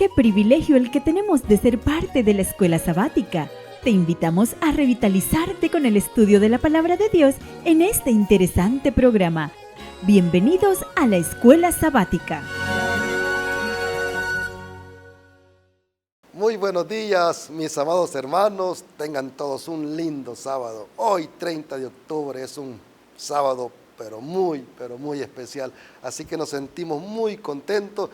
Qué privilegio el que tenemos de ser parte de la Escuela Sabática. Te invitamos a revitalizarte con el estudio de la Palabra de Dios en este interesante programa. Bienvenidos a la Escuela Sabática. Muy buenos días, mis amados hermanos. Tengan todos un lindo sábado. Hoy, 30 de octubre, es un sábado, pero muy especial. Así que nos sentimos muy contentos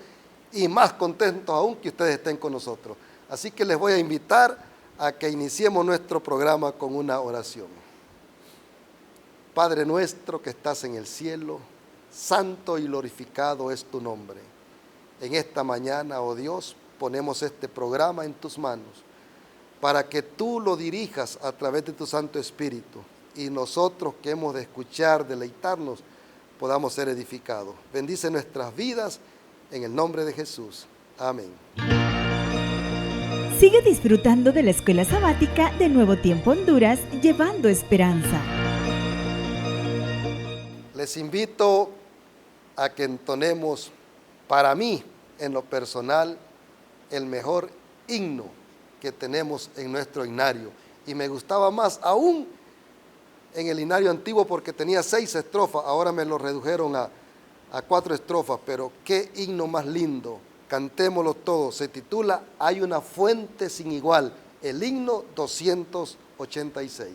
y más contentos aún que ustedes estén con nosotros. Así que les voy a invitar a que iniciemos nuestro programa con una oración. Padre nuestro que estás en el cielo, santo y glorificado es tu nombre. En esta mañana, oh Dios, ponemos este programa en tus manos para que tú lo dirijas a través de tu Santo Espíritu y nosotros que hemos de escuchar, deleitarnos, podamos ser edificados. Bendice nuestras vidas en el nombre de Jesús. Amén. Sigue disfrutando de la Escuela Sabática de Nuevo Tiempo Honduras, llevando esperanza. Les invito a que entonemos, para mí, en lo personal, el mejor himno que tenemos en nuestro himnario. Y me gustaba más aún en el himnario antiguo porque tenía 6 estrofas, ahora me lo redujeron a 4 estrofas, pero qué himno más lindo. Cantémoslo todos. Se titula Hay una fuente sin igual, el himno 286.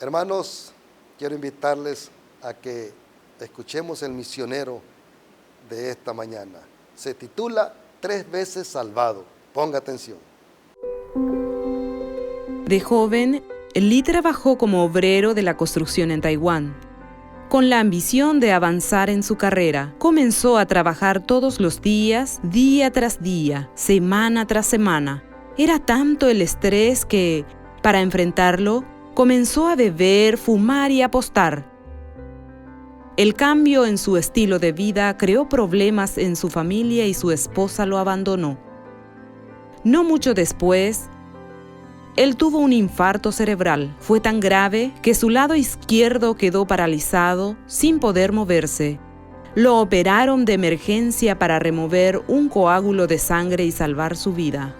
Hermanos, quiero invitarles a que escuchemos el misionero de esta mañana. Se titula 3 veces salvado. Ponga atención. De joven, Lee trabajó como obrero de la construcción en Taiwán. Con la ambición de avanzar en su carrera, comenzó a trabajar todos los días, día tras día, semana tras semana. Era tanto el estrés que, para enfrentarlo, comenzó a beber, fumar y apostar. El cambio en su estilo de vida creó problemas en su familia y su esposa lo abandonó. No mucho después, él tuvo un infarto cerebral. Fue tan grave que su lado izquierdo quedó paralizado, sin poder moverse. Lo operaron de emergencia para remover un coágulo de sangre y salvar su vida.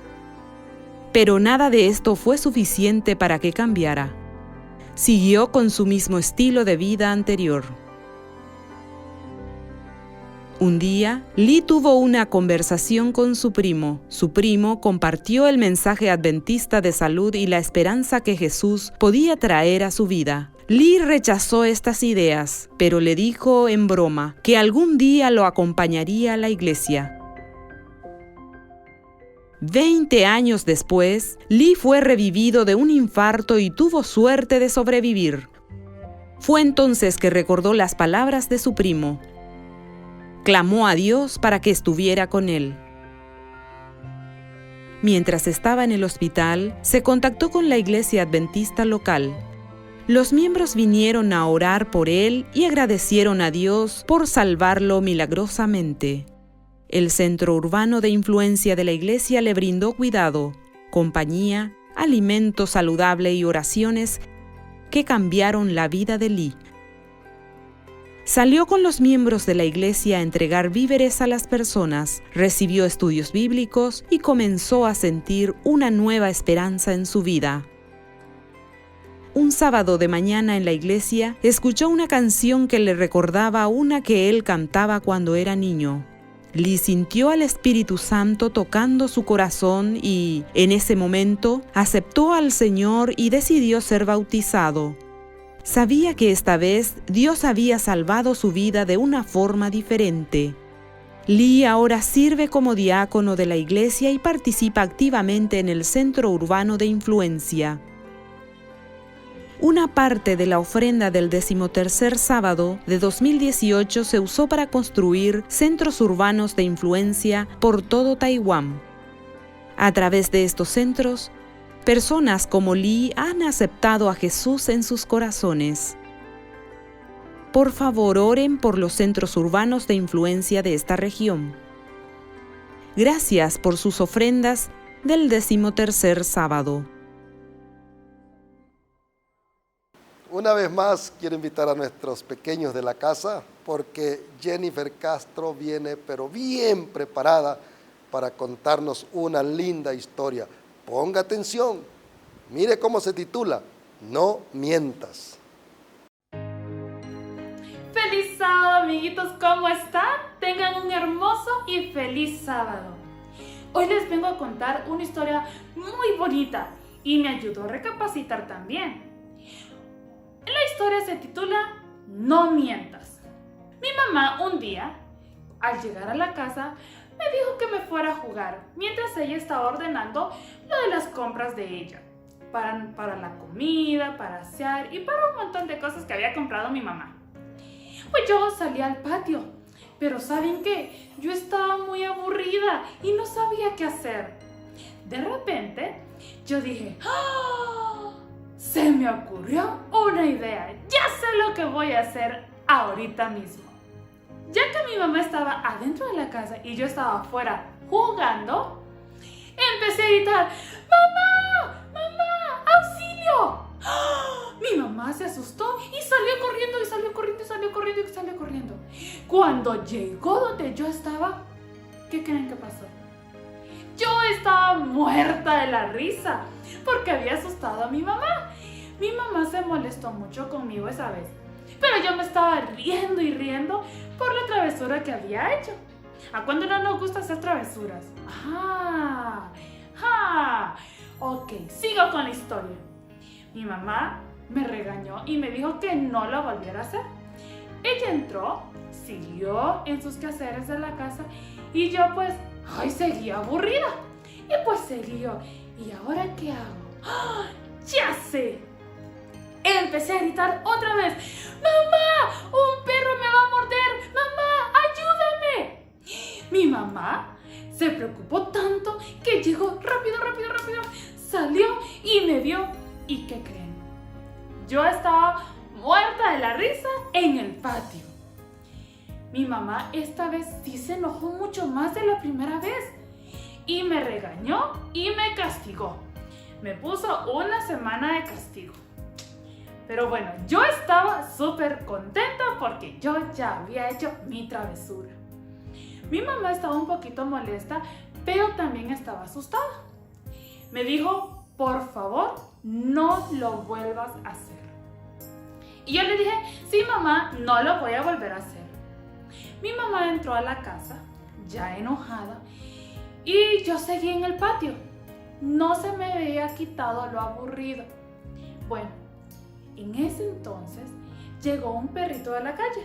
Pero nada de esto fue suficiente para que cambiara. Siguió con su mismo estilo de vida anterior. Un día, Lee tuvo una conversación con su primo. Su primo compartió el mensaje adventista de salud y la esperanza que Jesús podía traer a su vida. Lee rechazó estas ideas, pero le dijo en broma que algún día lo acompañaría a la iglesia. 20 años después, Lee fue revivido de un infarto y tuvo suerte de sobrevivir. Fue entonces que recordó las palabras de su primo. Clamó a Dios para que estuviera con él. Mientras estaba en el hospital, se contactó con la iglesia adventista local. Los miembros vinieron a orar por él y agradecieron a Dios por salvarlo milagrosamente. El centro urbano de influencia de la iglesia le brindó cuidado, compañía, alimento saludable y oraciones que cambiaron la vida de Lee. Salió con los miembros de la iglesia a entregar víveres a las personas, recibió estudios bíblicos y comenzó a sentir una nueva esperanza en su vida. Un sábado de mañana en la iglesia, escuchó una canción que le recordaba una que él cantaba cuando era niño. Lee sintió al Espíritu Santo tocando su corazón y, en ese momento, aceptó al Señor y decidió ser bautizado. Sabía que esta vez Dios había salvado su vida de una forma diferente. Lee ahora sirve como diácono de la iglesia y participa activamente en el centro urbano de influencia. Una parte de la ofrenda del 13º sábado de 2018 se usó para construir centros urbanos de influencia por todo Taiwán. A través de estos centros, personas como Lee han aceptado a Jesús en sus corazones. Por favor, oren por los centros urbanos de influencia de esta región. Gracias por sus ofrendas del 13º sábado. Una vez más quiero invitar a nuestros pequeños de la casa porque Jennifer Castro viene pero bien preparada para contarnos una linda historia. Ponga atención, mire cómo se titula, No mientas. ¡Feliz sábado, amiguitos! ¿Cómo están? Tengan un hermoso y feliz sábado. Hoy les vengo a contar una historia muy bonita y me ayudó a recapacitar también. La historia se titula No mientas. Mi mamá un día, al llegar a la casa, me dijo que me fuera a jugar mientras ella estaba ordenando lo de las compras de ella. Para la comida, para asear y para un montón de cosas que había comprado mi mamá. Pues yo salí al patio, pero ¿saben qué? Yo estaba muy aburrida y no sabía qué hacer. De repente, yo dije, ¡ah! Se me ocurrió una idea. Ya sé lo que voy a hacer ahorita mismo. Ya que mi mamá estaba adentro de la casa y yo estaba afuera jugando, empecé a gritar, ¡Mamá! ¡Mamá! ¡Auxilio! ¡Ah! Mi mamá se asustó y salió corriendo, y salió corriendo, y salió corriendo, y salió corriendo. Cuando llegó donde yo estaba, ¿qué creen que pasó? Yo estaba muerta de la risa porque había asustado a mi mamá. Mi mamá se molestó mucho conmigo esa vez, pero yo me estaba riendo y riendo por la travesura que había hecho. ¿A cuándo no nos gusta hacer travesuras? Ok, sigo con la historia. Mi mamá me regañó y me dijo que no lo volviera a hacer. Ella entró, siguió en sus quehaceres de la casa y yo pues, seguía aburrida. Y pues seguí yo. ¿Y ahora qué hago? ¡Ah! ¡Ya sé! empecé a gritar otra vez: ¡Mamá! ¡Un perro me va a morder! ¡Mamá! ¡Ayúdame! Mi mamá se preocupó tanto que llegó rápido, salió y me vio. ¿Y qué creen? Yo estaba muerta de la risa en el patio. Mi mamá esta vez sí se enojó mucho más de la primera vez y me regañó y me castigó. Me puso una semana de castigo. Pero bueno, yo estaba súper contenta porque yo ya había hecho mi travesura. Mi mamá estaba un poquito molesta, pero también estaba asustada. Me dijo: por favor, no lo vuelvas a hacer. Y yo le dije: sí, mamá, no lo voy a volver a hacer. Mi mamá entró a la casa, ya enojada, y yo seguí en el patio. No se me había quitado lo aburrido. Bueno, en ese entonces llegó un perrito de la calle.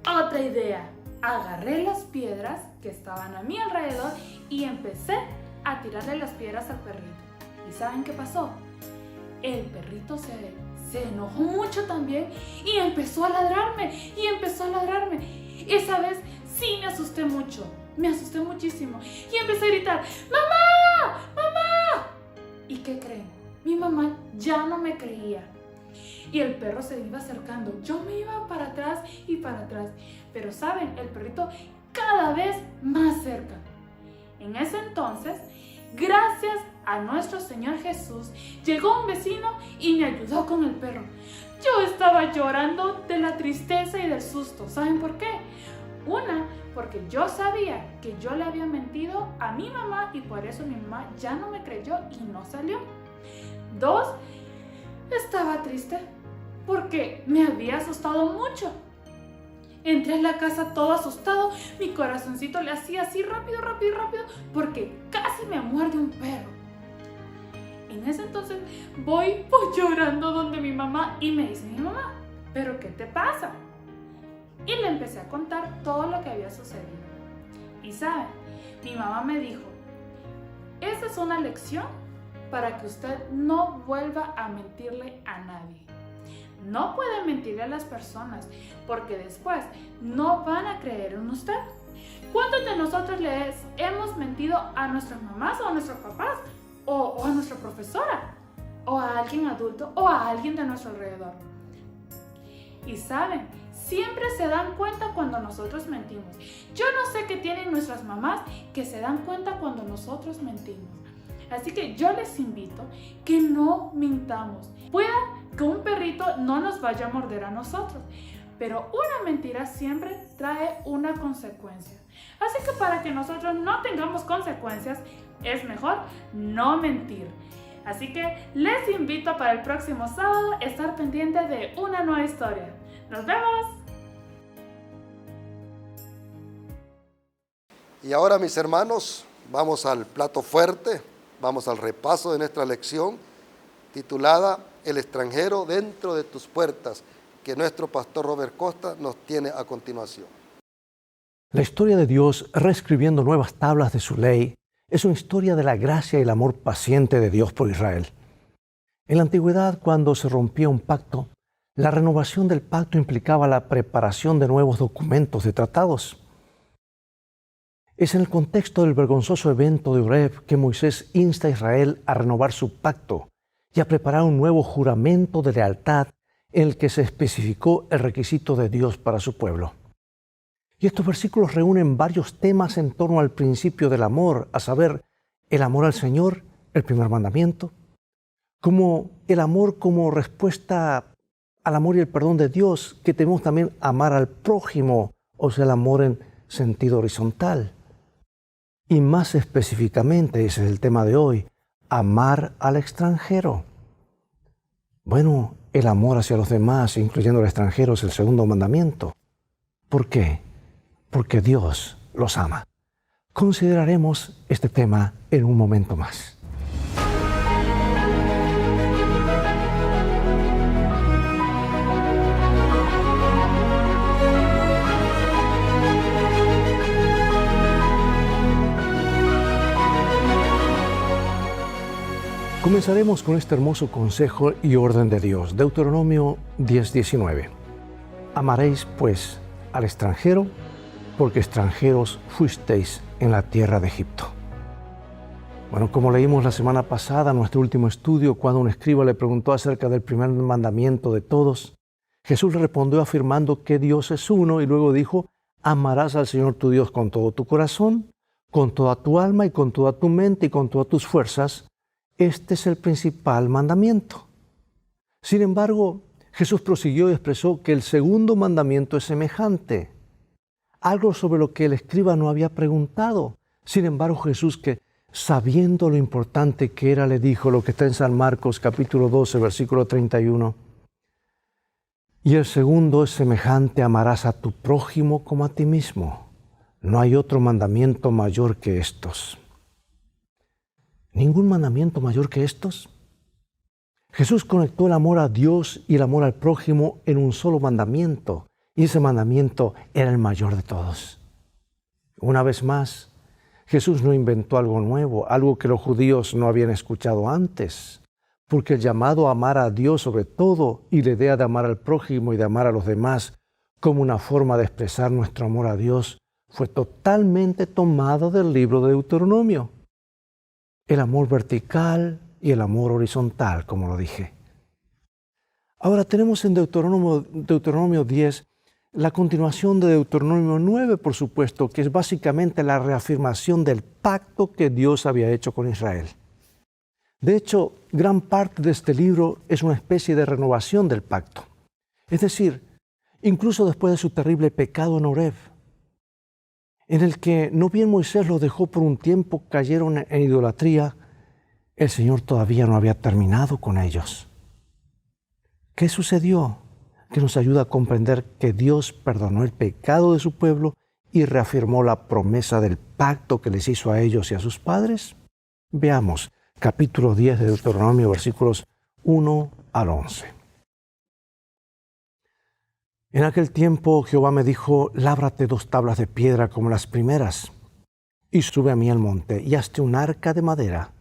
Otra idea. Agarré las piedras que estaban a mi alrededor y empecé a tirarle las piedras al perrito. ¿Y saben qué pasó? El perrito se enojó mucho también y empezó a ladrarme. Esa vez sí me asusté mucho, me asusté muchísimo y empecé a gritar: ¡Mamá! ¡Mamá! ¿Y qué creen? Mi mamá ya no me creía y el perro se iba acercando. Yo me iba para atrás y para atrás, pero saben, el perrito cada vez más cerca. En ese entonces, gracias a nuestro Señor Jesús, llegó un vecino y me ayudó con el perro. Yo estaba llorando de la tristeza y del susto. ¿Saben por qué? Una, porque yo sabía que yo le había mentido a mi mamá y por eso mi mamá ya no me creyó y no salió. Dos, estaba triste porque me había asustado mucho. Entré a la casa todo asustado, mi corazoncito le hacía así rápido porque casi me muerde un perro. En ese entonces voy llorando donde mi mamá y me dice mi mamá: ¿pero qué te pasa? Y le empecé a contar todo lo que había sucedido. Y saben, mi mamá me dijo: esa es una lección para que usted no vuelva a mentirle a nadie. No puede mentirle a las personas porque después no van a creer en usted. ¿Cuántos de nosotros les hemos mentido a nuestras mamás o a nuestros papás o a nuestra profesora o a alguien adulto o a alguien de nuestro alrededor? Y saben, siempre se dan cuenta cuando nosotros mentimos. Yo no sé qué tienen nuestras mamás que se dan cuenta cuando nosotros mentimos. Así que yo les invito que no mintamos. Pueda que un perrito no nos vaya a morder a nosotros, pero una mentira siempre trae una consecuencia. Así que para que nosotros no tengamos consecuencias, es mejor no mentir. Así que les invito para el próximo sábado a estar pendiente de una nueva historia. ¡Nos vemos! Y ahora, mis hermanos, vamos al plato fuerte, vamos al repaso de nuestra lección titulada El extranjero dentro de tus puertas, que nuestro pastor Robert Costa nos tiene a continuación. La historia de Dios reescribiendo nuevas tablas de su ley es una historia de la gracia y el amor paciente de Dios por Israel. En la antigüedad, cuando se rompía un pacto, la renovación del pacto implicaba la preparación de nuevos documentos de tratados. Es en el contexto del vergonzoso evento de Oreb que Moisés insta a Israel a renovar su pacto y a preparar un nuevo juramento de lealtad en el que se especificó el requisito de Dios para su pueblo. Y estos versículos reúnen varios temas en torno al principio del amor, a saber, el amor al Señor, el primer mandamiento, como el amor como respuesta al amor y el perdón de Dios, que debemos también amar al prójimo, o sea, el amor en sentido horizontal. Y más específicamente, ese es el tema de hoy, amar al extranjero. Bueno, el amor hacia los demás, incluyendo al extranjero, es el segundo mandamiento. ¿Por qué? Porque Dios los ama. Consideraremos este tema en un momento más. Comenzaremos con este hermoso consejo y orden de Dios. Deuteronomio 10:19. Amaréis, pues, al extranjero, porque extranjeros fuisteis en la tierra de Egipto. Bueno, como leímos la semana pasada, en nuestro último estudio, cuando un escriba le preguntó acerca del primer mandamiento de todos, Jesús le respondió afirmando que Dios es uno y luego dijo: amarás al Señor tu Dios con todo tu corazón, con toda tu alma y con toda tu mente y con todas tus fuerzas. Este es el principal mandamiento. Sin embargo, Jesús prosiguió y expresó que el segundo mandamiento es semejante, algo sobre lo que el escriba no había preguntado. Sin embargo, Jesús, que sabiendo lo importante que era, le dijo lo que está en San Marcos capítulo 12, versículo 31. Y el segundo es semejante: amarás a tu prójimo como a ti mismo. No hay otro mandamiento mayor que estos. ¿Ningún mandamiento mayor que estos? Jesús conectó el amor a Dios y el amor al prójimo en un solo mandamiento, y ese mandamiento era el mayor de todos. Una vez más, Jesús no inventó algo nuevo, algo que los judíos no habían escuchado antes, porque el llamado a amar a Dios sobre todo y la idea de amar al prójimo y de amar a los demás como una forma de expresar nuestro amor a Dios fue totalmente tomado del libro de Deuteronomio. El amor vertical y el amor horizontal, como lo dije. Ahora tenemos en Deuteronomio 10 la continuación de Deuteronomio 9, por supuesto, que es básicamente la reafirmación del pacto que Dios había hecho con Israel. De hecho, gran parte de este libro es una especie de renovación del pacto. Es decir, incluso después de su terrible pecado en Horeb, en el que no bien Moisés los dejó por un tiempo, cayeron en idolatría, el Señor todavía no había terminado con ellos. ¿Qué sucedió? Que nos ayuda a comprender que Dios perdonó el pecado de su pueblo y reafirmó la promesa del pacto que les hizo a ellos y a sus padres. Veamos capítulo 10 de Deuteronomio, versículos 1 al 11. En aquel tiempo Jehová me dijo: lábrate 2 tablas de piedra como las primeras, y sube a mí al monte, y hazte un arca de madera,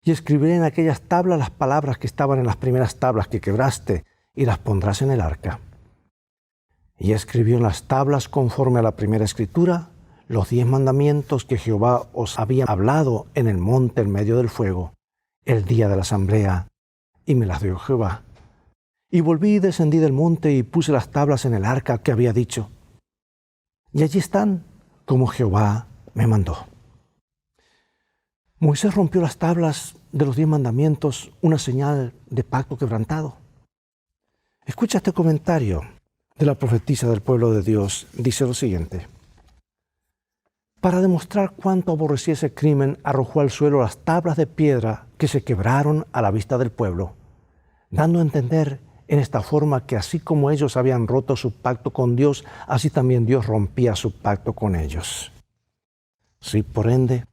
y escribiré en aquellas tablas las palabras que estaban en las primeras tablas que quebraste, y las pondrás en el arca. Y escribió en las tablas, conforme a la primera escritura, los 10 mandamientos que Jehová os había hablado en el monte en medio del fuego, el día de la asamblea, y me las dio Jehová. Y volví y descendí del monte y puse las tablas en el arca que había dicho. Y allí están, como Jehová me mandó. Moisés rompió las tablas de los 10 mandamientos, una señal de pacto quebrantado. Escucha este comentario de la profetisa del pueblo de Dios. Dice lo siguiente: para demostrar cuánto aborrecía ese crimen, arrojó al suelo las tablas de piedra que se quebraron a la vista del pueblo, dando a entender en esta forma que así como ellos habían roto su pacto con Dios, así también Dios rompía su pacto con ellos. Sí, por ende,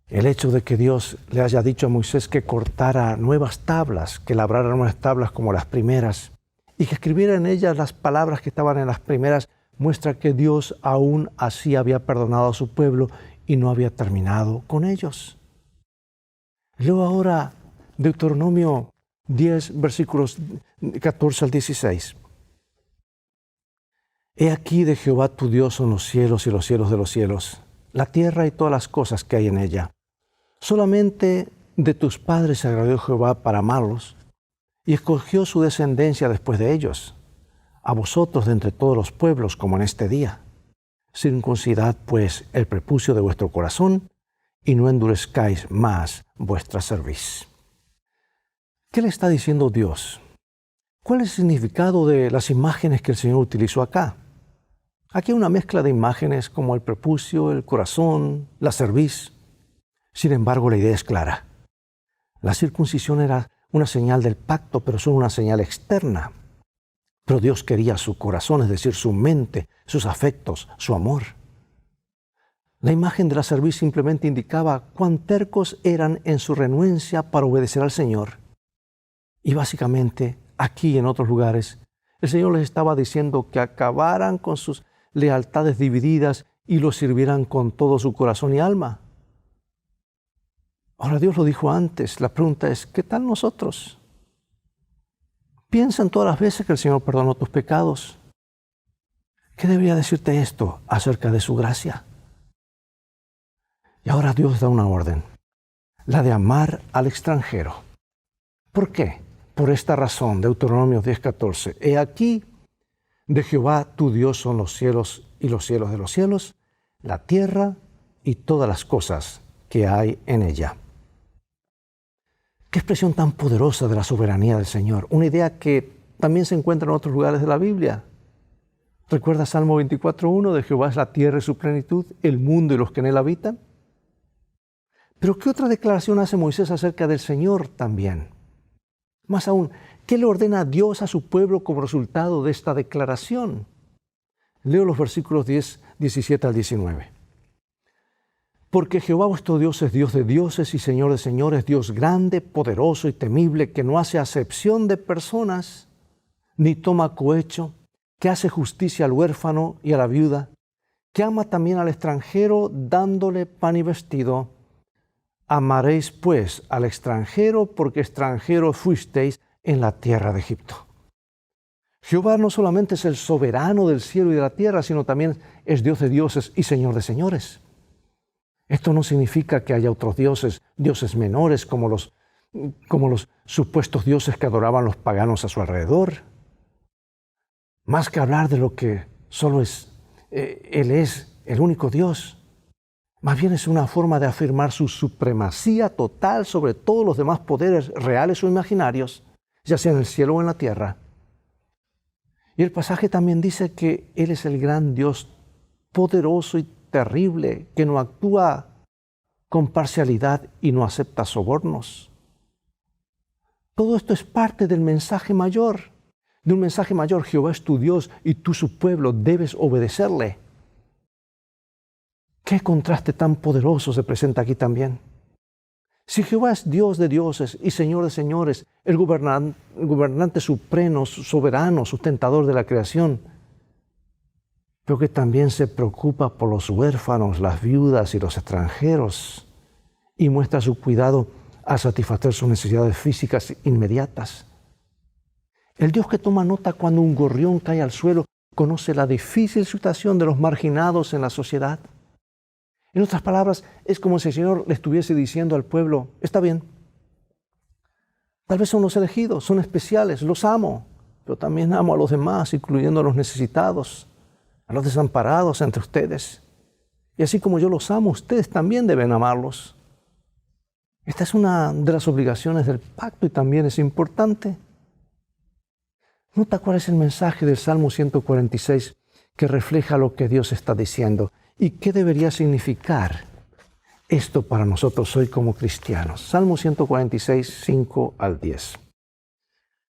el hecho de que Dios le haya dicho a Moisés que cortara nuevas tablas, que labrara nuevas tablas como las primeras, y que escribiera en ellas las palabras que estaban en las primeras, muestra que Dios aún así había perdonado a su pueblo y no había terminado con ellos. Luego ahora, Deuteronomio 10, versículos 14 al 16. He aquí de Jehová tu Dios son los cielos y los cielos de los cielos, la tierra y todas las cosas que hay en ella. Solamente de tus padres se agradó Jehová para amarlos, y escogió su descendencia después de ellos, a vosotros de entre todos los pueblos, como en este día. Circuncidad pues el prepucio de vuestro corazón, y no endurezcáis más vuestra cerviz. ¿Qué le está diciendo Dios? ¿Cuál es el significado de las imágenes que el Señor utilizó acá? Aquí hay una mezcla de imágenes como el prepucio, el corazón, la cerviz. Sin embargo, la idea es clara. La circuncisión era una señal del pacto, pero solo una señal externa. Pero Dios quería su corazón, es decir, su mente, sus afectos, su amor. La imagen de la cerviz simplemente indicaba cuán tercos eran en su renuencia para obedecer al Señor. Y básicamente, aquí y en otros lugares, el Señor les estaba diciendo que acabaran con sus lealtades divididas y lo sirvieran con todo su corazón y alma. Ahora Dios lo dijo antes, la pregunta es, ¿qué tal nosotros? Piensa en todas las veces que el Señor perdonó tus pecados. ¿Qué debería decirte esto acerca de su gracia? Y ahora Dios da una orden, la de amar al extranjero. ¿Por qué? Por esta razón, Deuteronomio 10:14. He aquí, de Jehová tu Dios son los cielos y los cielos de los cielos, la tierra y todas las cosas que hay en ella. Qué expresión tan poderosa de la soberanía del Señor. Una idea que también se encuentra en otros lugares de la Biblia. ¿Recuerda Salmo 24:1? De Jehová es la tierra y su plenitud, el mundo y los que en él habitan. Pero ¿qué otra declaración hace Moisés acerca del Señor también? Más aún, ¿qué le ordena Dios a su pueblo como resultado de esta declaración? Leo los versículos 17 al 19. Porque Jehová vuestro Dios es Dios de dioses y Señor de señores, Dios grande, poderoso y temible, que no hace acepción de personas, ni toma cohecho, que hace justicia al huérfano y a la viuda, que ama también al extranjero, dándole pan y vestido. Amaréis pues al extranjero, porque extranjeros fuisteis en la tierra de Egipto. Jehová no solamente es el soberano del cielo y de la tierra, sino también es Dios de dioses y Señor de señores. Esto no significa que haya otros dioses, dioses menores como los supuestos dioses que adoraban los paganos a su alrededor. Más que hablar de lo que solo Él es el único Dios. Más bien es una forma de afirmar su supremacía total sobre todos los demás poderes reales o imaginarios, ya sea en el cielo o en la tierra. Y el pasaje también dice que Él es el gran Dios poderoso y terrible, que no actúa con parcialidad y no acepta sobornos. Todo esto es parte del mensaje mayor. De un mensaje mayor, Jehová es tu Dios y tú su pueblo, debes obedecerle. ¿Qué contraste tan poderoso se presenta aquí también? Si Jehová es Dios de dioses y Señor de señores, el gobernante supremo, soberano, sustentador de la creación, pero que también se preocupa por los huérfanos, las viudas y los extranjeros y muestra su cuidado a satisfacer sus necesidades físicas inmediatas. El Dios que toma nota cuando un gorrión cae al suelo conoce la difícil situación de los marginados en la sociedad. En otras palabras, es como si el Señor le estuviese diciendo al pueblo, está bien, tal vez son los elegidos, son especiales, los amo, pero también amo a los demás, incluyendo a los necesitados, a los desamparados entre ustedes. Y así como yo los amo, ustedes también deben amarlos. Esta es una de las obligaciones del pacto y también es importante. Nota cuál es el mensaje del Salmo 146 que refleja lo que Dios está diciendo. ¿Y qué debería significar esto para nosotros hoy como cristianos? Salmo 146, 5 al 10.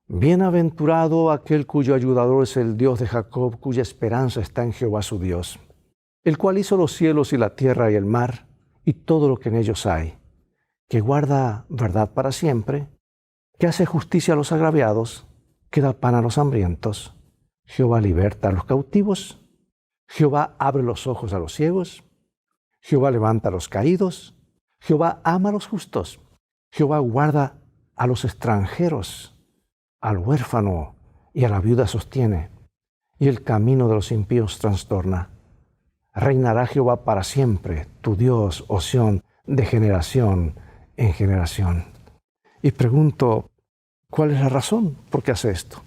Bienaventurado aquel cuyo ayudador es el Dios de Jacob, cuya esperanza está en Jehová su Dios, el cual hizo los cielos y la tierra y el mar y todo lo que en ellos hay, que guarda verdad para siempre, que hace justicia a los agraviados, que da pan a los hambrientos. Jehová liberta a los cautivos. Jehová abre los ojos a los ciegos. Jehová levanta a los caídos. Jehová ama a los justos. Jehová guarda a los extranjeros. Al huérfano y a la viuda sostiene. Y el camino de los impíos trastorna. Reinará Jehová para siempre, tu Dios, oh Sión, de generación en generación. Y pregunto, ¿cuál es la razón por qué hace esto?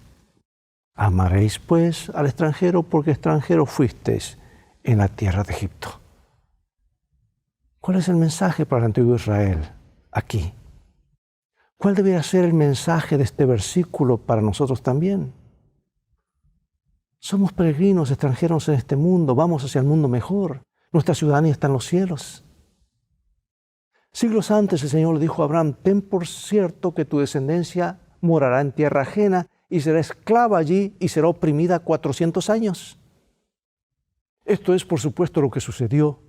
Amaréis pues al extranjero porque extranjero fuisteis en la tierra de Egipto. ¿Cuál es el mensaje para el antiguo Israel aquí? ¿Cuál debería ser el mensaje de este versículo para nosotros también? Somos peregrinos, extranjeros en este mundo, vamos hacia el mundo mejor. Nuestra ciudadanía está en los cielos. Siglos antes el Señor le dijo a Abraham, ten por cierto que tu descendencia morará en tierra ajena y será esclava allí y será oprimida 400 años. Esto es, por supuesto, lo que sucedió.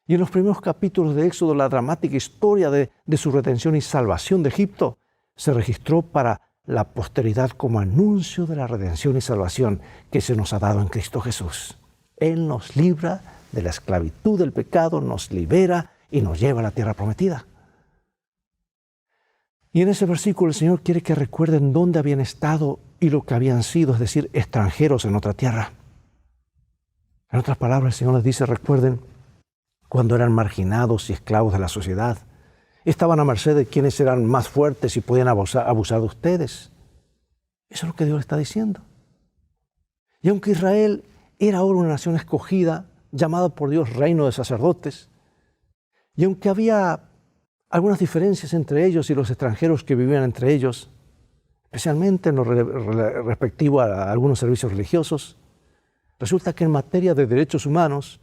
Y en los primeros capítulos de Éxodo, la dramática historia de su redención y salvación de Egipto se registró para la posteridad como anuncio de la redención y salvación que se nos ha dado en Cristo Jesús. Él nos libra de la esclavitud del pecado, nos libera y nos lleva a la tierra prometida. Y en ese versículo el Señor quiere que recuerden dónde habían estado y lo que habían sido, es decir, extranjeros en otra tierra. En otras palabras, el Señor les dice, recuerden cuando eran marginados y esclavos de la sociedad. Estaban a merced de quienes eran más fuertes y podían abusar de ustedes. Eso es lo que Dios le está diciendo. Y aunque Israel era ahora una nación escogida, llamada por Dios reino de sacerdotes, y aunque había algunas diferencias entre ellos y los extranjeros que vivían entre ellos, especialmente en lo respectivo a algunos servicios religiosos, resulta que en materia de derechos humanos,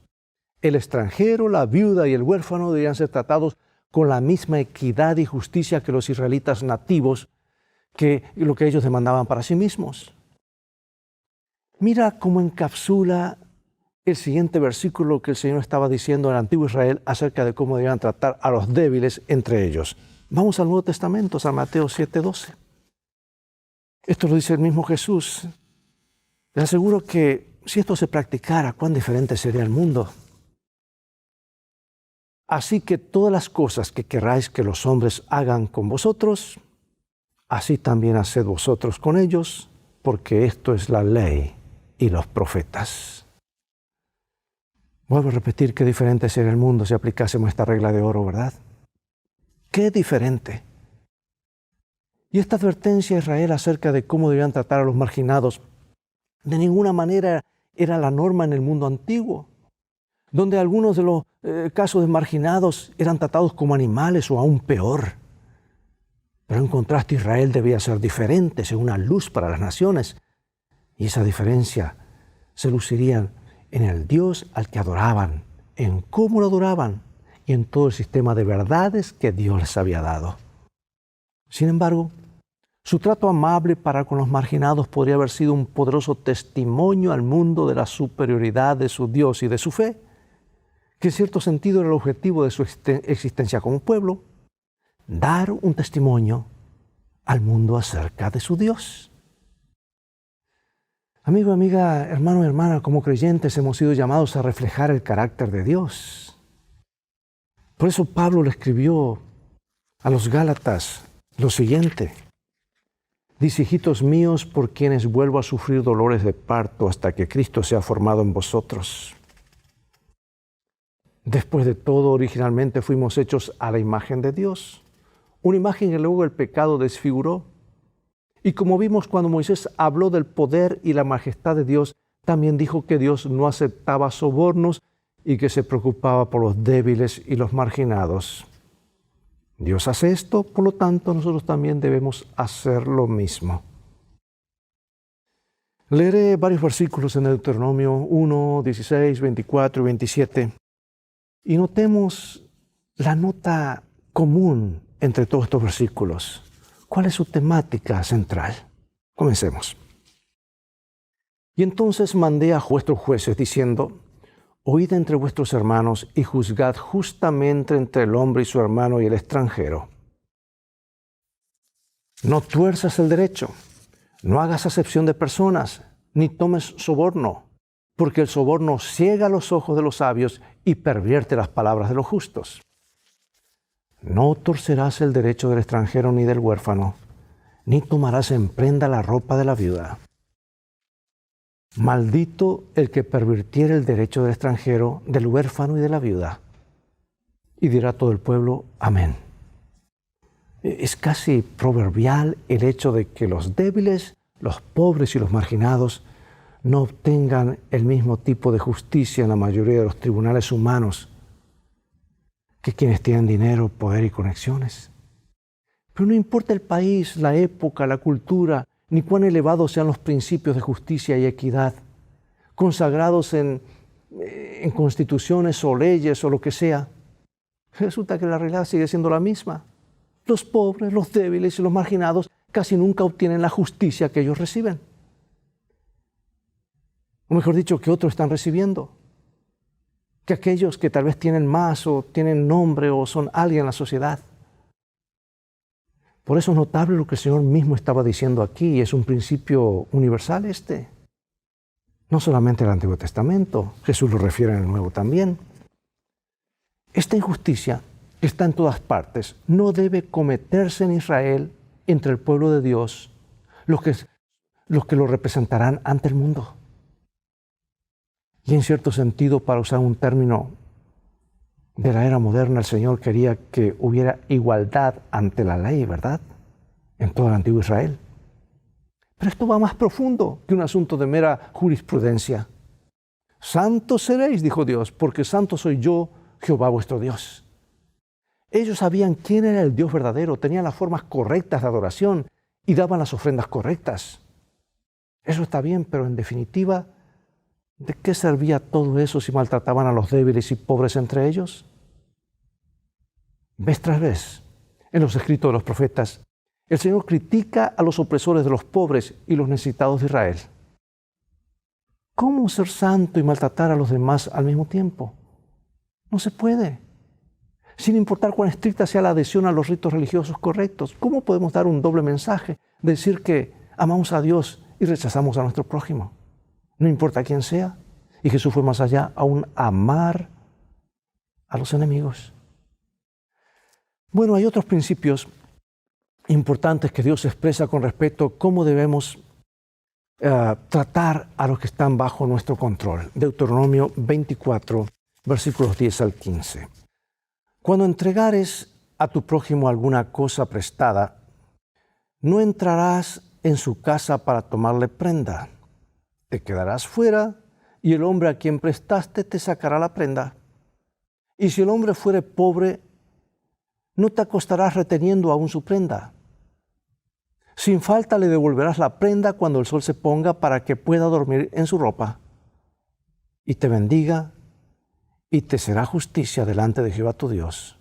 el extranjero, la viuda y el huérfano debían ser tratados con la misma equidad y justicia que los israelitas nativos, que lo que ellos demandaban para sí mismos. Mira cómo encapsula el siguiente versículo que el Señor estaba diciendo en el antiguo Israel acerca de cómo debían tratar a los débiles entre ellos. Vamos al Nuevo Testamento, San Mateo 7:12. Esto lo dice el mismo Jesús. Les aseguro que si esto se practicara, cuán diferente sería el mundo. Así que todas las cosas que queráis que los hombres hagan con vosotros, así también haced vosotros con ellos, porque esto es la ley y los profetas. Vuelvo a repetir qué diferente sería el mundo si aplicásemos esta regla de oro, ¿verdad? ¡Qué diferente! Y esta advertencia a Israel acerca de cómo debían tratar a los marginados, de ninguna manera era la norma en el mundo antiguo, donde algunos de los casos de marginados eran tratados como animales o aún peor. Pero en contraste, Israel debía ser diferente, ser una luz para las naciones. Y esa diferencia se luciría en el Dios al que adoraban, en cómo lo adoraban y en todo el sistema de verdades que Dios les había dado. Sin embargo, su trato amable para con los marginados podría haber sido un poderoso testimonio al mundo de la superioridad de su Dios y de su fe, que en cierto sentido era el objetivo de su existencia como pueblo, dar un testimonio al mundo acerca de su Dios. Amigo, amiga, hermano y hermana, como creyentes hemos sido llamados a reflejar el carácter de Dios. Por eso Pablo le escribió a los Gálatas lo siguiente. Dice, hijitos míos, por quienes vuelvo a sufrir dolores de parto hasta que Cristo sea formado en vosotros. Después de todo, originalmente fuimos hechos a la imagen de Dios, una imagen que luego el pecado desfiguró. Y como vimos cuando Moisés habló del poder y la majestad de Dios, también dijo que Dios no aceptaba sobornos y que se preocupaba por los débiles y los marginados. Dios hace esto, por lo tanto, nosotros también debemos hacer lo mismo. Leeré varios versículos en Deuteronomio 1, 16, 24 y 27. Y notemos la nota común entre todos estos versículos. ¿Cuál es su temática central? Comencemos. Y entonces mandé a vuestros jueces diciendo, oíd entre vuestros hermanos y juzgad justamente entre el hombre y su hermano y el extranjero. No tuerzas el derecho, no hagas acepción de personas, ni tomes soborno, porque el soborno ciega los ojos de los sabios y pervierte las palabras de los justos. No torcerás el derecho del extranjero ni del huérfano, ni tomarás en prenda la ropa de la viuda. Maldito el que pervirtiere el derecho del extranjero, del huérfano y de la viuda. Y dirá todo el pueblo, amén. Es casi proverbial el hecho de que los débiles, los pobres y los marginados no obtengan el mismo tipo de justicia en la mayoría de los tribunales humanos que quienes tienen dinero, poder y conexiones. Pero no importa el país, la época, la cultura, ni cuán elevados sean los principios de justicia y equidad, consagrados en constituciones o leyes o lo que sea, resulta que la realidad sigue siendo la misma. Los pobres, los débiles y los marginados casi nunca obtienen la justicia que ellos reciben. O mejor dicho, que otros están recibiendo. Que aquellos que tal vez tienen más o tienen nombre o son alguien en la sociedad. Por eso es notable lo que el Señor mismo estaba diciendo aquí, y es un principio universal este. No solamente en el Antiguo Testamento, Jesús lo refiere en el Nuevo también. Esta injusticia que está en todas partes, no debe cometerse en Israel entre el pueblo de Dios, los que lo representarán ante el mundo. Y en cierto sentido, para usar un término de la era moderna, el Señor quería que hubiera igualdad ante la ley, ¿verdad? En todo el antiguo Israel. Pero esto va más profundo que un asunto de mera jurisprudencia. Santos seréis, dijo Dios, porque santo soy yo, Jehová vuestro Dios. Ellos sabían quién era el Dios verdadero, tenían las formas correctas de adoración y daban las ofrendas correctas. Eso está bien, pero en definitiva, ¿de qué servía todo eso si maltrataban a los débiles y pobres entre ellos? Vez tras vez, en los escritos de los profetas, el Señor critica a los opresores de los pobres y los necesitados de Israel. ¿Cómo ser santo y maltratar a los demás al mismo tiempo? No se puede. Sin importar cuán estricta sea la adhesión a los ritos religiosos correctos, ¿cómo podemos dar un doble mensaje? Decir que amamos a Dios y rechazamos a nuestro prójimo. No importa quién sea. Y Jesús fue más allá, aún amar a los enemigos. Bueno, hay otros principios importantes que Dios expresa con respecto a cómo debemos tratar a los que están bajo nuestro control. Deuteronomio 24, versículos 10 al 15. Cuando entregares a tu prójimo alguna cosa prestada, no entrarás en su casa para tomarle prenda. Te quedarás fuera y el hombre a quien prestaste te sacará la prenda. Y si el hombre fuere pobre, no te acostarás reteniendo aún su prenda. Sin falta le devolverás la prenda cuando el sol se ponga para que pueda dormir en su ropa. Y te bendiga y te será justicia delante de Jehová tu Dios.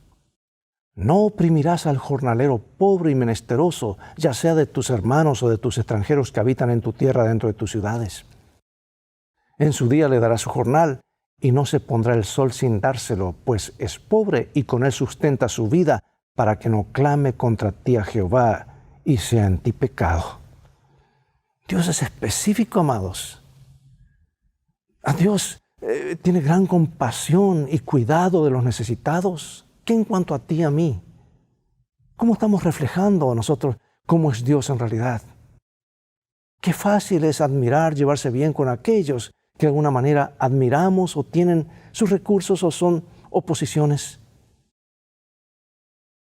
No oprimirás al jornalero pobre y menesteroso, ya sea de tus hermanos o de tus extranjeros que habitan en tu tierra dentro de tus ciudades. En su día le darás su jornal y no se pondrá el sol sin dárselo, pues es pobre y con él sustenta su vida para que no clame contra ti a Jehová y sea en ti pecado. Dios es específico, amados. A Dios tiene gran compasión y cuidado de los necesitados. ¿Qué en cuanto a ti y a mí? ¿Cómo estamos reflejando a nosotros cómo es Dios en realidad? Qué fácil es admirar, llevarse bien con aquellos que de alguna manera admiramos o tienen sus recursos o son oposiciones.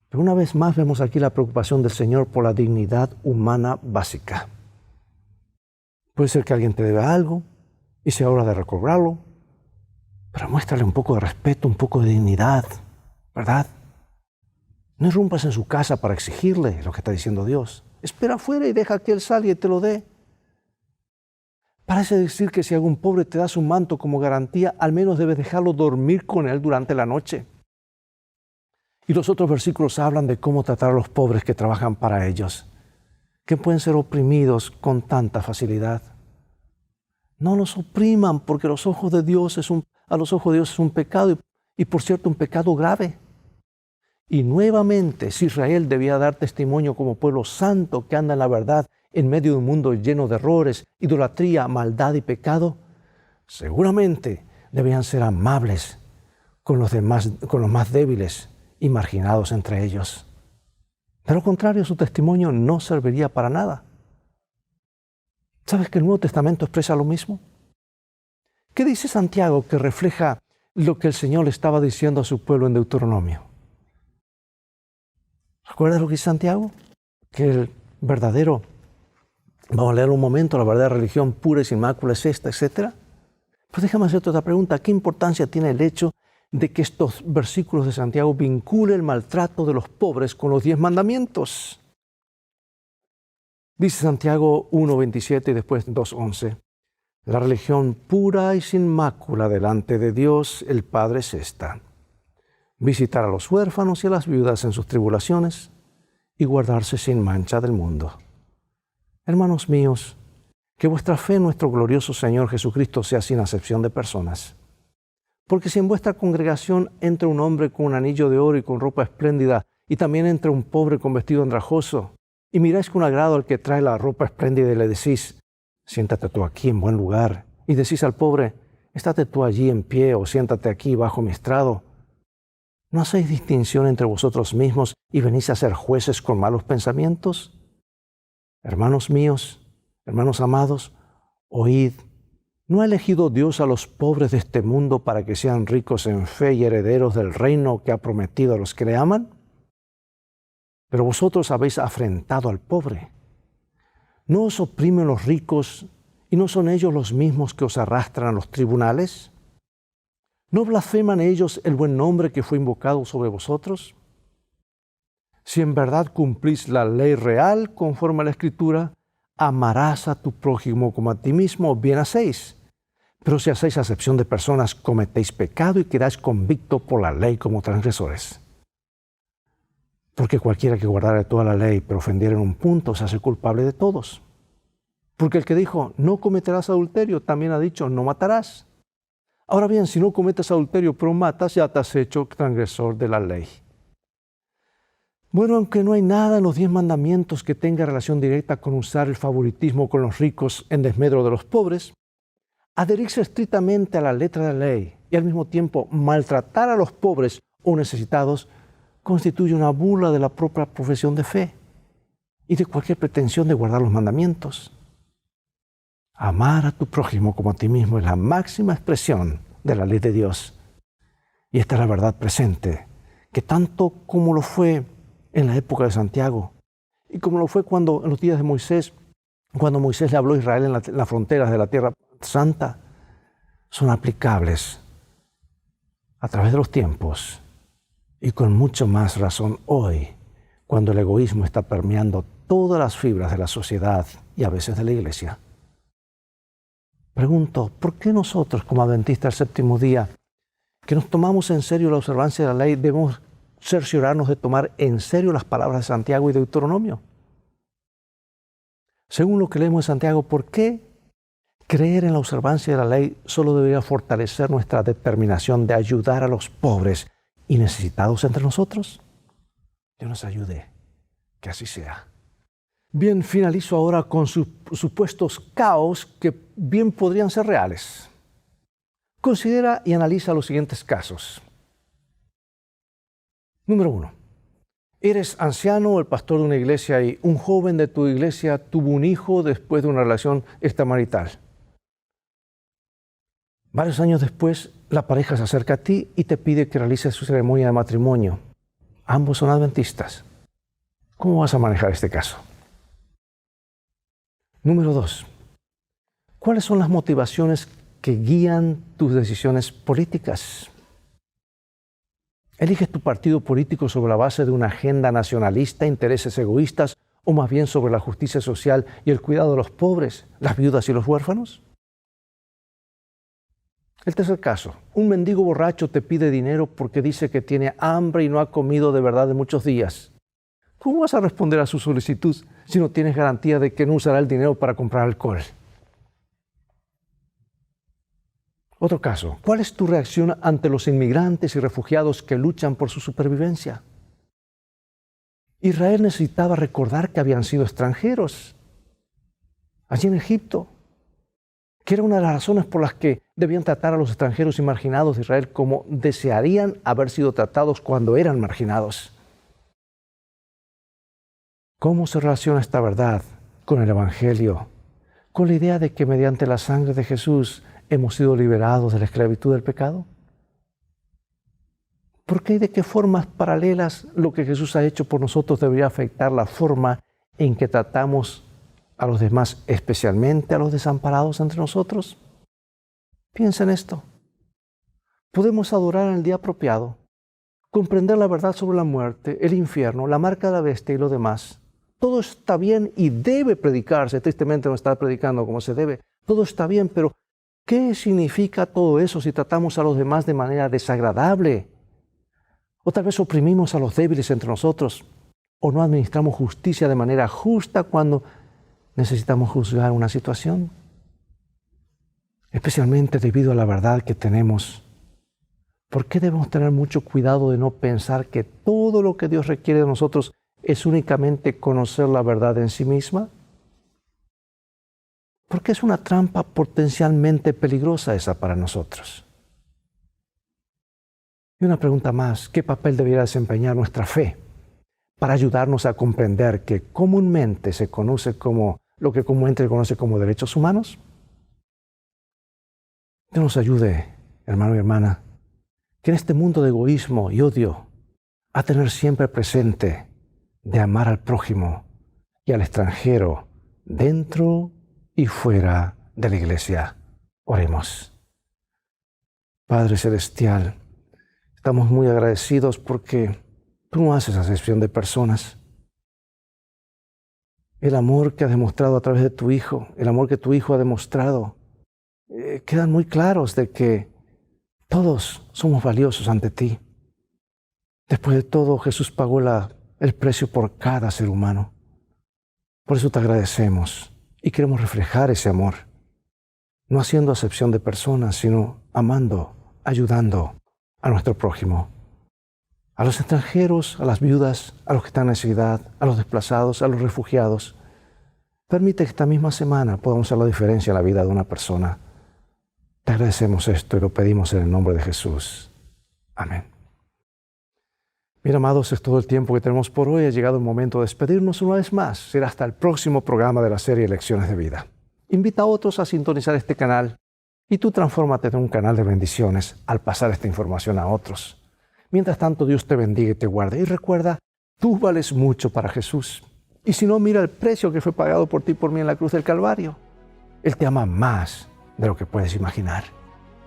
Pero una vez más vemos aquí la preocupación del Señor por la dignidad humana básica. Puede ser que alguien te debe algo y sea hora de recobrarlo, pero muéstrale un poco de respeto, un poco de dignidad, ¿verdad? No irrumpas en su casa para exigirle lo que está diciendo Dios. Espera afuera y deja que Él salga y te lo dé. Parece decir que si algún pobre te da su manto como garantía, al menos debes dejarlo dormir con él durante la noche. Y los otros versículos hablan de cómo tratar a los pobres que trabajan para ellos, que pueden ser oprimidos con tanta facilidad. No los opriman, porque a los ojos de Dios es un pecado y por cierto un pecado grave. Y nuevamente, si Israel debía dar testimonio como pueblo santo que anda en la verdad en medio de un mundo lleno de errores, idolatría, maldad y pecado, seguramente debían ser amables con los más débiles y marginados entre ellos. De lo contrario, su testimonio no serviría para nada. ¿Sabes que el Nuevo Testamento expresa lo mismo? ¿Qué dice Santiago que refleja lo que el Señor le estaba diciendo a su pueblo en Deuteronomio? ¿Recuerdas lo que dice Santiago? Que el verdadero, vamos a leer un momento, la verdadera religión pura y sin mácula es esta, etc. Pues déjame hacerte otra pregunta. ¿Qué importancia tiene el hecho de que estos versículos de Santiago vinculen el maltrato de los pobres con los 10 mandamientos? Dice Santiago 1:27 y después 2:11. La religión pura y sin mácula delante de Dios el Padre es esta: visitar a los huérfanos y a las viudas en sus tribulaciones y guardarse sin mancha del mundo. Hermanos míos, que vuestra fe en nuestro glorioso Señor Jesucristo sea sin acepción de personas. Porque si en vuestra congregación entra un hombre con un anillo de oro y con ropa espléndida, y también entra un pobre con vestido andrajoso, y miráis con agrado al que trae la ropa espléndida y le decís: siéntate tú aquí en buen lugar, y decís al pobre: estate tú allí en pie o siéntate aquí bajo mi estrado, ¿No hacéis distinción entre vosotros mismos y venís a ser jueces con malos pensamientos? Hermanos míos, hermanos amados, oíd, ¿no ha elegido Dios a los pobres de este mundo para que sean ricos en fe y herederos del reino que ha prometido a los que le aman? Pero vosotros habéis afrentado al pobre. ¿No os oprimen los ricos y no son ellos los mismos que os arrastran a los tribunales? ¿No blasfeman ellos el buen nombre que fue invocado sobre vosotros? Si en verdad cumplís la ley real conforme a la Escritura, amarás a tu prójimo como a ti mismo, bien hacéis. Pero si hacéis acepción de personas, cometéis pecado y quedáis convictos por la ley como transgresores. Porque cualquiera que guardare toda la ley pero ofendiera en un punto se hace culpable de todos. Porque el que dijo, no cometerás adulterio, también ha dicho, no matarás. Ahora bien, si no cometes adulterio pero matas, ya te has hecho transgresor de la ley. Bueno, aunque no hay nada en los 10 mandamientos que tenga relación directa con usar el favoritismo con los ricos en desmedro de los pobres, adherirse estrictamente a la letra de la ley y al mismo tiempo maltratar a los pobres o necesitados constituye una burla de la propia profesión de fe y de cualquier pretensión de guardar los mandamientos. Amar a tu prójimo como a ti mismo es la máxima expresión de la ley de Dios. Y esta es la verdad presente, que tanto como lo fue en la época de Santiago y como lo fue en los días de Moisés, cuando Moisés le habló a Israel en las fronteras de la Tierra Santa, son aplicables a través de los tiempos y con mucho más razón hoy, cuando el egoísmo está permeando todas las fibras de la sociedad y a veces de la iglesia. Pregunto, ¿por qué nosotros como adventistas del séptimo día, que nos tomamos en serio la observancia de la ley, debemos cerciorarnos de tomar en serio las palabras de Santiago y Deuteronomio? Según lo que leemos en Santiago, ¿por qué creer en la observancia de la ley solo debería fortalecer nuestra determinación de ayudar a los pobres y necesitados entre nosotros? Dios nos ayude, que así sea. Bien, finalizo ahora con supuestos caos que bien podrían ser reales. Considera y analiza los siguientes casos. Número 1. Eres anciano o el pastor de una iglesia y un joven de tu iglesia tuvo un hijo después de una relación extramarital. Varios años después, la pareja se acerca a ti y te pide que realices su ceremonia de matrimonio. Ambos son adventistas. ¿Cómo vas a manejar este caso? Número 2. ¿Cuáles son las motivaciones que guían tus decisiones políticas? ¿Eliges tu partido político sobre la base de una agenda nacionalista, intereses egoístas, o más bien sobre la justicia social y el cuidado de los pobres, las viudas y los huérfanos? El tercer caso. Un mendigo borracho te pide dinero porque dice que tiene hambre y no ha comido de verdad en muchos días. ¿Cómo vas a responder a su solicitud si no tienes garantía de que no usará el dinero para comprar alcohol? Otro caso. ¿Cuál es tu reacción ante los inmigrantes y refugiados que luchan por su supervivencia? Israel necesitaba recordar que habían sido extranjeros allí en Egipto, que era una de las razones por las que debían tratar a los extranjeros y marginados de Israel como desearían haber sido tratados cuando eran marginados. ¿Cómo se relaciona esta verdad con el Evangelio? Con la idea de que mediante la sangre de Jesús hemos sido liberados de la esclavitud del pecado. ¿Por qué y de qué formas paralelas lo que Jesús ha hecho por nosotros debería afectar la forma en que tratamos a los demás, especialmente a los desamparados entre nosotros? Piensa en esto. Podemos adorar en el día apropiado, comprender la verdad sobre la muerte, el infierno, la marca de la bestia y lo demás. Todo está bien y debe predicarse. Tristemente no está predicando como se debe. Todo está bien, pero ¿qué significa todo eso si tratamos a los demás de manera desagradable? O tal vez oprimimos a los débiles entre nosotros, o no administramos justicia de manera justa cuando necesitamos juzgar una situación. Especialmente debido a la verdad que tenemos. ¿Por qué debemos tener mucho cuidado de no pensar que todo lo que Dios requiere de nosotros es únicamente conocer la verdad en sí misma? Porque es una trampa potencialmente peligrosa esa para nosotros. Y una pregunta más, ¿qué papel debería desempeñar nuestra fe para ayudarnos a comprender que comúnmente se conoce como lo que comúnmente se conoce como derechos humanos? Dios nos ayude, hermano y hermana, que en este mundo de egoísmo y odio, a tener siempre presente de amar al prójimo y al extranjero dentro y fuera de la iglesia. Oremos. Padre Celestial, estamos muy agradecidos porque tú no haces acepción de personas. El amor que has demostrado a través de tu Hijo, el amor que tu Hijo ha demostrado, quedan muy claros de que todos somos valiosos ante ti. Después de todo, Jesús pagó el precio por cada ser humano. Por eso te agradecemos y queremos reflejar ese amor, no haciendo acepción de personas, sino amando, ayudando a nuestro prójimo, a los extranjeros, a las viudas, a los que están en necesidad, a los desplazados, a los refugiados. Permite que esta misma semana podamos hacer la diferencia en la vida de una persona. Te agradecemos esto y lo pedimos en el nombre de Jesús. Amén. Bien, amados, es todo el tiempo que tenemos por hoy. Ha llegado el momento de despedirnos una vez más. Será hasta el próximo programa de la serie Lecciones de Vida. Invita a otros a sintonizar este canal y tú transfórmate en un canal de bendiciones al pasar esta información a otros. Mientras tanto, Dios te bendiga y te guarde. Y recuerda, tú vales mucho para Jesús. Y si no, mira el precio que fue pagado por ti y por mí en la cruz del Calvario. Él te ama más de lo que puedes imaginar.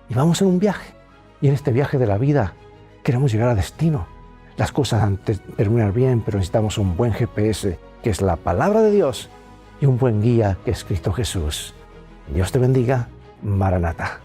Y vamos en un viaje. Y en este viaje de la vida queremos llegar a destino. Las cosas han de terminar bien, pero necesitamos un buen GPS, que es la palabra de Dios, y un buen guía, que es Cristo Jesús. Dios te bendiga. Maranatha.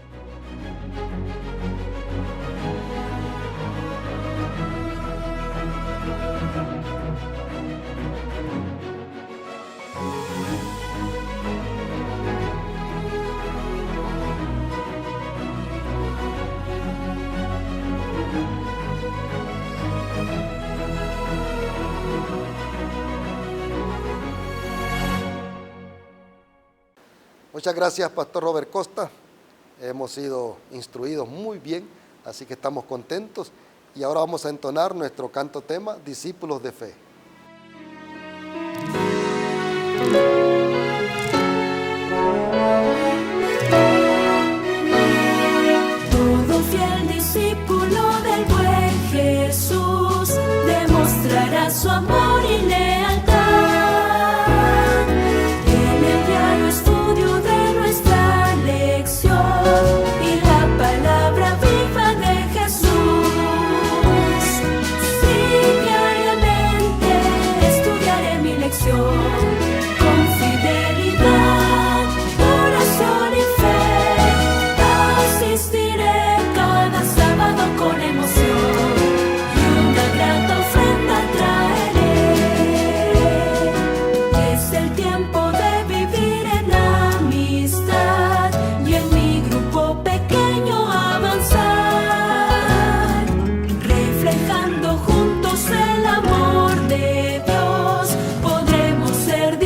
Muchas gracias, Pastor Robert Costa. Hemos sido instruidos muy bien, así que estamos contentos. Y ahora vamos a entonar nuestro canto tema, Discípulos de Fe. Todo fiel discípulo del buen Jesús demostrará su amor y lealtad. En el diario estudio de nuestra lección y la palabra viva de Jesús. Sí, diariamente estudiaré mi lección con fidelidad, oración y fe. Asistiré cada sábado con emoción y una grata ofrenda traeré. Es el tiempo de vivir en amistad y en mi grupo pequeño avanzar, reflejando juntos el amor de Dios. Podremos ser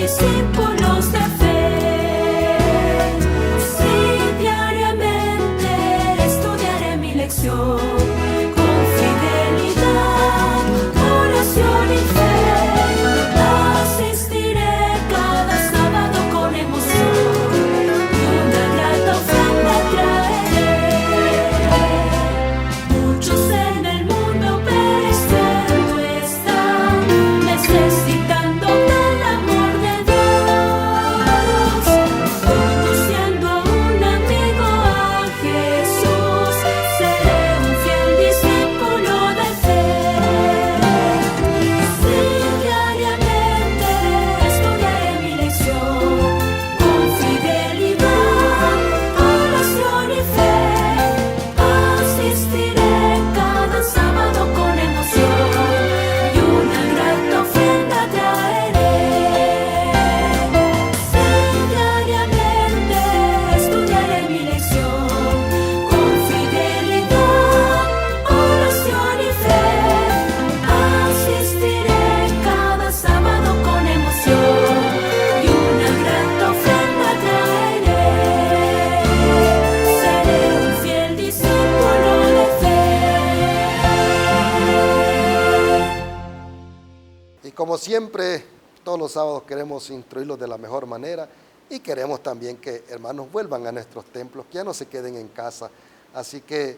como siempre, todos los sábados queremos instruirlos de la mejor manera y queremos también que hermanos vuelvan a nuestros templos, que ya no se queden en casa. Así que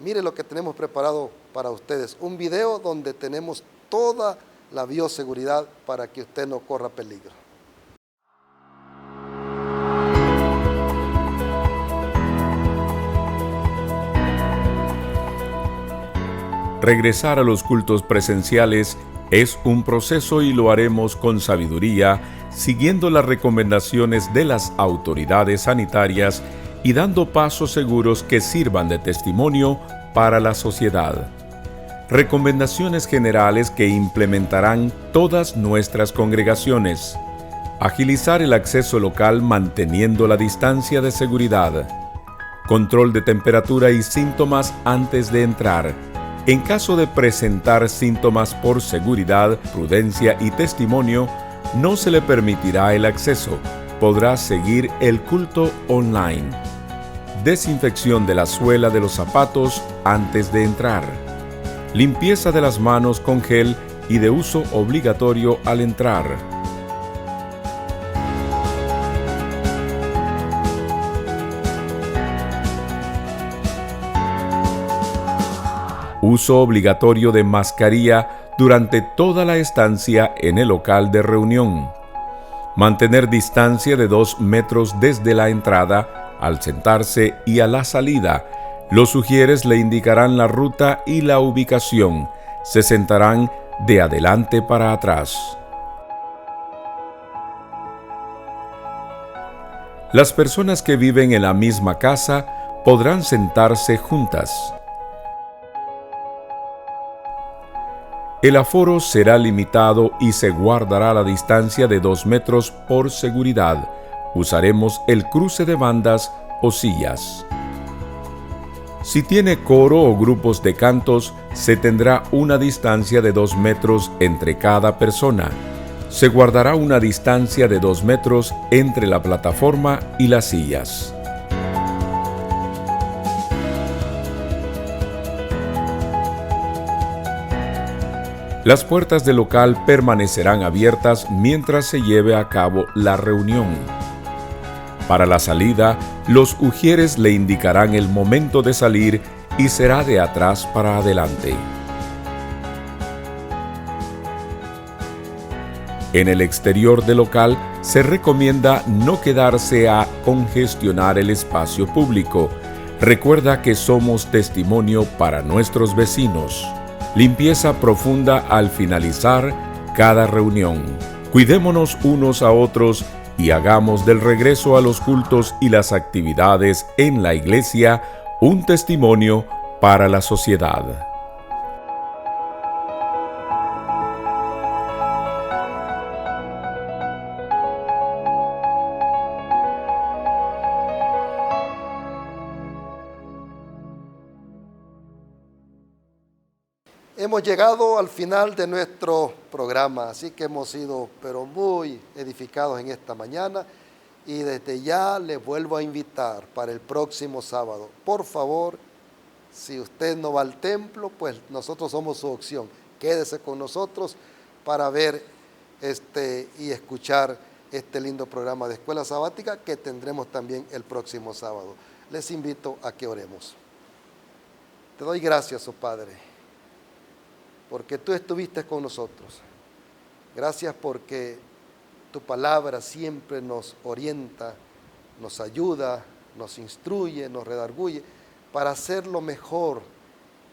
mire lo que tenemos preparado para ustedes, un video donde tenemos toda la bioseguridad para que usted no corra peligro. Regresar a los cultos presenciales es un proceso y lo haremos con sabiduría, siguiendo las recomendaciones de las autoridades sanitarias y dando pasos seguros que sirvan de testimonio para la sociedad. Recomendaciones generales que implementarán todas nuestras congregaciones. Agilizar el acceso local manteniendo la distancia de seguridad. Control de temperatura y síntomas antes de entrar. En caso de presentar síntomas por seguridad, prudencia y testimonio, no se le permitirá el acceso. Podrá seguir el culto online. Desinfección de la suela de los zapatos antes de entrar. Limpieza de las manos con gel y de uso obligatorio al entrar. Uso obligatorio de mascarilla durante toda la estancia en el local de reunión. Mantener distancia de 2 metros desde la entrada, al sentarse y a la salida. Los ujieres le indicarán la ruta y la ubicación. Se sentarán de adelante para atrás. Las personas que viven en la misma casa podrán sentarse juntas. El aforo será limitado y se guardará la distancia de 2 metros por seguridad. Usaremos el cruce de bandas o sillas. Si tiene coro o grupos de cantos, se tendrá una distancia de 2 metros entre cada persona. Se guardará una distancia de 2 metros entre la plataforma y las sillas. Las puertas del local permanecerán abiertas mientras se lleve a cabo la reunión. Para la salida, los ujieres le indicarán el momento de salir y será de atrás para adelante. En el exterior del local se recomienda no quedarse a congestionar el espacio público. Recuerda que somos testimonio para nuestros vecinos. Limpieza profunda al finalizar cada reunión. Cuidémonos unos a otros y hagamos del regreso a los cultos y las actividades en la iglesia un testimonio para la sociedad. Hemos llegado al final de nuestro programa, así que hemos sido pero muy edificados en esta mañana y desde ya les vuelvo a invitar para el próximo sábado. Por favor, si usted no va al templo, pues nosotros somos su opción. Quédese con nosotros para ver y escuchar este lindo programa de Escuela Sabática que tendremos también el próximo sábado. Les invito a que oremos. Te doy gracias, oh Padre, porque tú estuviste con nosotros. Gracias porque tu palabra siempre nos orienta, nos ayuda, nos instruye, nos redarguye para hacer lo mejor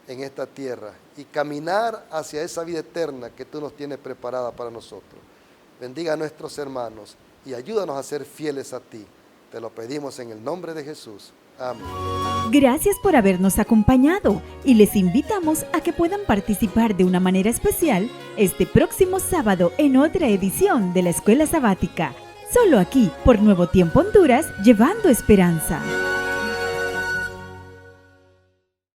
en esta tierra y caminar hacia esa vida eterna que tú nos tienes preparada para nosotros. Bendiga a nuestros hermanos y ayúdanos a ser fieles a ti. Te lo pedimos en el nombre de Jesús. Amén. Gracias por habernos acompañado y les invitamos a que puedan participar de una manera especial este próximo sábado en otra edición de la Escuela Sabática. Solo aquí, por Nuevo Tiempo Honduras, llevando esperanza.